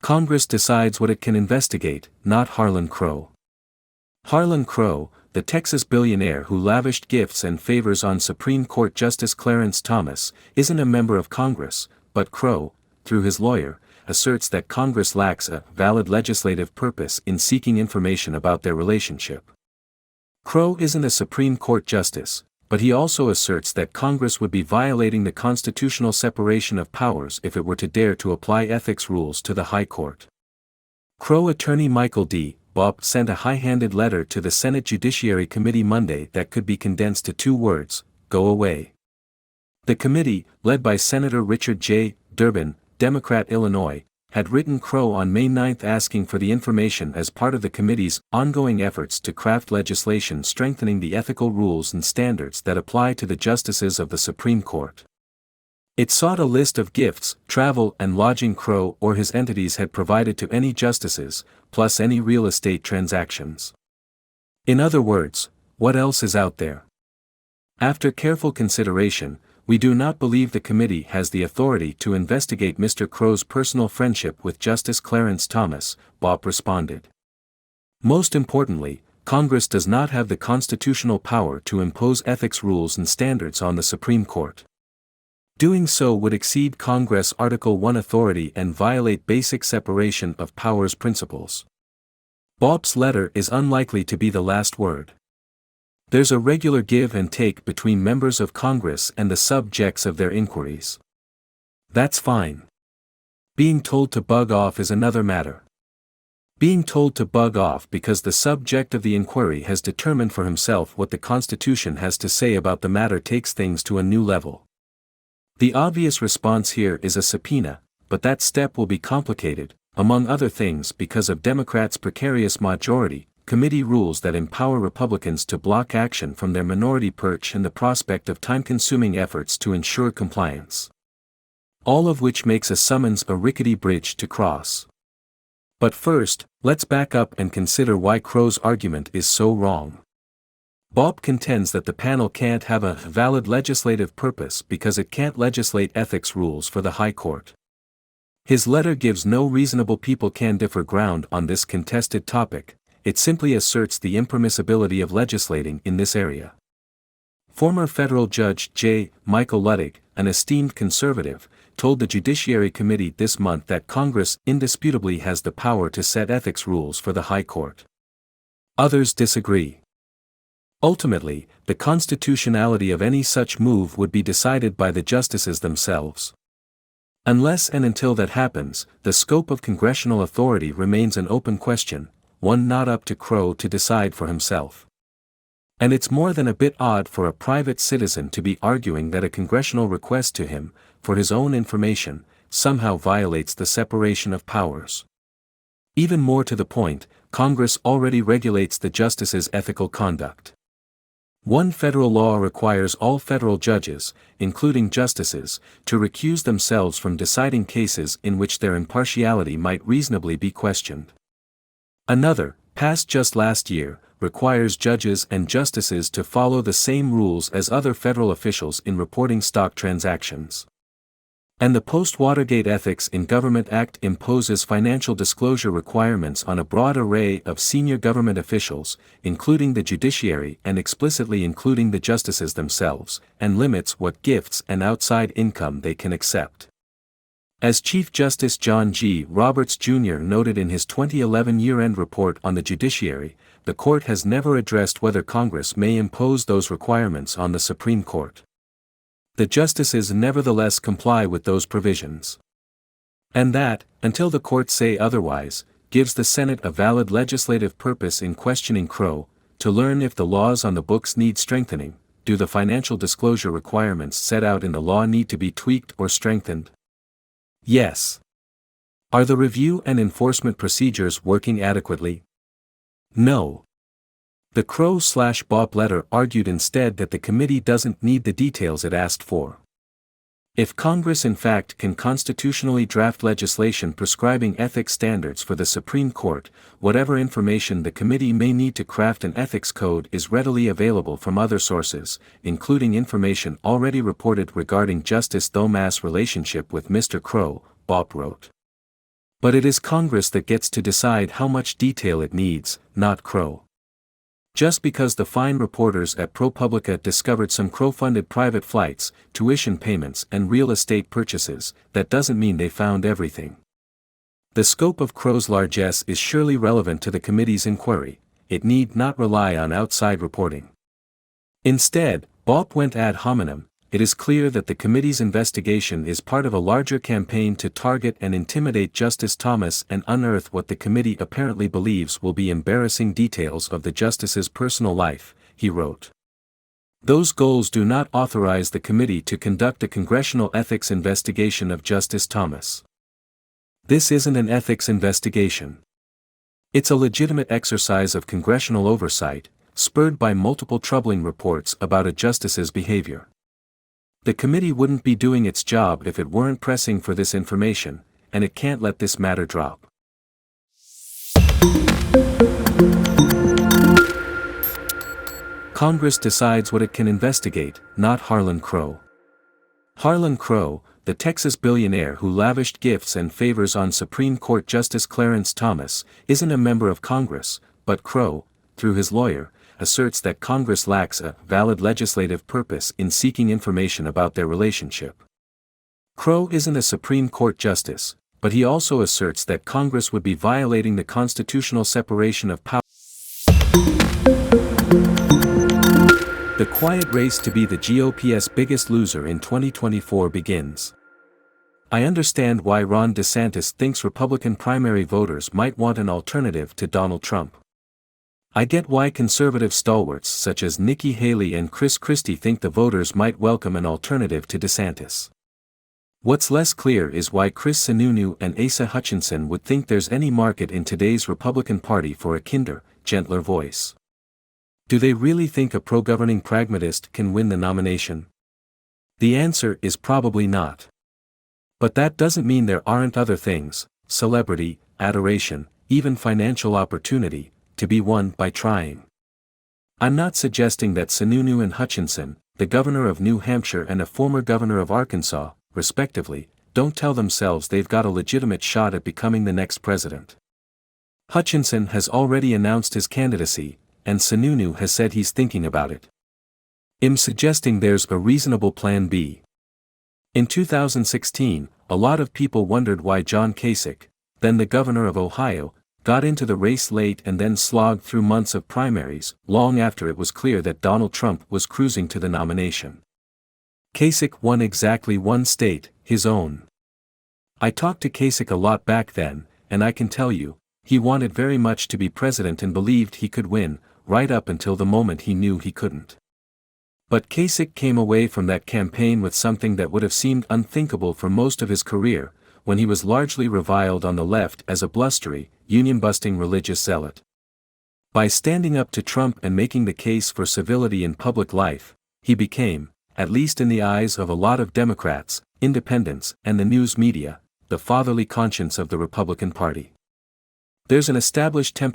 Congress decides what it can investigate, not Harlan Crow. Harlan Crow, the Texas billionaire who lavished gifts and favors on Supreme Court Justice Clarence Thomas, isn't a member of Congress, but Crow, through his lawyer, asserts that Congress lacks a valid legislative purpose in seeking information about their relationship. Crow isn't a Supreme Court justice, but he also asserts that Congress would be violating the constitutional separation of powers if it were to dare to apply ethics rules to the High Court. Crow attorney Michael D. Bob sent a high-handed letter to the Senate Judiciary Committee Monday that could be condensed to 2 words: go away. The committee, led by Senator Richard J. Durbin, Democrat Illinois, had written Crow on May 9 asking for the information as part of the committee's ongoing efforts to craft legislation strengthening the ethical rules and standards that apply to the justices of the Supreme Court. It sought a list of gifts, travel and lodging Crow or his entities had provided to any justices, plus any real estate transactions. In other words, what else is out there? After careful consideration, we do not believe the committee has the authority to investigate Mr. Crow's personal friendship with Justice Clarence Thomas, Bob responded. Most importantly, Congress does not have the constitutional power to impose ethics rules and standards on the Supreme Court. Doing so would exceed Congress Article 1 authority and violate basic separation of powers principles. Bob's letter is unlikely to be the last word. There's a regular give and take between members of Congress and the subjects of their inquiries. That's fine. Being told to bug off is another matter. Being told to bug off because the subject of the inquiry has determined for himself what the Constitution has to say about the matter takes things to a new level. The obvious response here is a subpoena, but that step will be complicated, among other things because of Democrats' precarious majority, committee rules that empower Republicans to block action from their minority perch and the prospect of time-consuming efforts to ensure compliance. All of which makes a summons a rickety bridge to cross. But first, let's back up and consider why Crow's argument is so wrong. Bob contends that the panel can't have a valid legislative purpose because it can't legislate ethics rules for the High Court. His letter gives no reasonable people can differ ground on this contested topic. It simply asserts the impermissibility of legislating in this area. Former federal judge J. Michael Luttig, an esteemed conservative, told the Judiciary Committee this month that Congress indisputably has the power to set ethics rules for the High Court. Others disagree. Ultimately, the constitutionality of any such move would be decided by the justices themselves. Unless and until that happens, the scope of congressional authority remains an open question, one not up to Crow to decide for himself. And it's more than a bit odd for a private citizen to be arguing that a congressional request to him, for his own information, somehow violates the separation of powers. Even more to the point, Congress already regulates the justices' ethical conduct. One federal law requires all federal judges, including justices, to recuse themselves from deciding cases in which their impartiality might reasonably be questioned. Another, passed just last year, requires judges and justices to follow the same rules as other federal officials in reporting stock transactions. And the Post-Watergate Ethics in Government Act imposes financial disclosure requirements on a broad array of senior government officials, including the judiciary and explicitly including the justices themselves, and limits what gifts and outside income they can accept. As Chief Justice John G. Roberts Jr. noted in his 2011 year-end report on the judiciary, the court has never addressed whether Congress may impose those requirements on the Supreme Court. The justices nevertheless comply with those provisions. And that, until the courts say otherwise, gives the Senate a valid legislative purpose in questioning Crow, to learn if the laws on the books need strengthening. Do the financial disclosure requirements set out in the law need to be tweaked or strengthened? Yes. Are the review and enforcement procedures working adequately? No. The Crow/Bob letter argued instead that the committee doesn't need the details it asked for. If Congress in fact can constitutionally draft legislation prescribing ethics standards for the Supreme Court, whatever information the committee may need to craft an ethics code is readily available from other sources, including information already reported regarding Justice Thomas' relationship with Mr. Crow, Bob wrote. But it is Congress that gets to decide how much detail it needs, not Crow. Just because the fine reporters at ProPublica discovered some Crow-funded private flights, tuition payments and real estate purchases, that doesn't mean they found everything. The scope of Crow's largesse is surely relevant to the committee's inquiry. It need not rely on outside reporting. Instead, BOP went ad hominem. It is clear that the committee's investigation is part of a larger campaign to target and intimidate Justice Thomas and unearth what the committee apparently believes will be embarrassing details of the justice's personal life, he wrote. Those goals do not authorize the committee to conduct a congressional ethics investigation of Justice Thomas. This isn't an ethics investigation. It's a legitimate exercise of congressional oversight, spurred by multiple troubling reports about a justice's behavior. The committee wouldn't be doing its job if it weren't pressing for this information, and it can't let this matter drop. Congress decides what it can investigate, not Harlan Crow. Harlan Crow, the Texas billionaire who lavished gifts and favors on Supreme Court Justice Clarence Thomas, isn't a member of Congress, but Crow, through his lawyer, asserts that Congress lacks a valid legislative purpose in seeking information about their relationship. Crow isn't a Supreme Court justice, but he also asserts that Congress would be violating the constitutional separation of powers. The quiet race to be the GOP's biggest loser in 2024 begins. I understand why Ron DeSantis thinks Republican primary voters might want an alternative to Donald Trump. I get why conservative stalwarts such as Nikki Haley and Chris Christie think the voters might welcome an alternative to DeSantis. What's less clear is why Chris Sununu and Asa Hutchinson would think there's any market in today's Republican Party for a kinder, gentler voice. Do they really think a pro-governing pragmatist can win the nomination? The answer is probably not. But that doesn't mean there aren't other things, celebrity, adoration, even financial opportunity, to be won by trying. I'm not suggesting that Sununu and Hutchinson, the governor of New Hampshire and a former governor of Arkansas, respectively, don't tell themselves they've got a legitimate shot at becoming the next president. Hutchinson has already announced his candidacy, and Sununu has said he's thinking about it. I'm suggesting there's a reasonable plan B. In 2016, a lot of people wondered why John Kasich, then the governor of Ohio, got into the race late and then slogged through months of primaries, long after it was clear that Donald Trump was cruising to the nomination. Kasich won exactly one state, his own. I talked to Kasich a lot back then, and I can tell you, he wanted very much to be president and believed he could win, right up until the moment he knew he couldn't. But Kasich came away from that campaign with something that would have seemed unthinkable for most of his career, when he was largely reviled on the left as a blustery, union-busting religious zealot. By standing up to Trump and making the case for civility in public life, he became, at least in the eyes of a lot of Democrats, independents, and the news media, the fatherly conscience of the Republican Party. There's an established template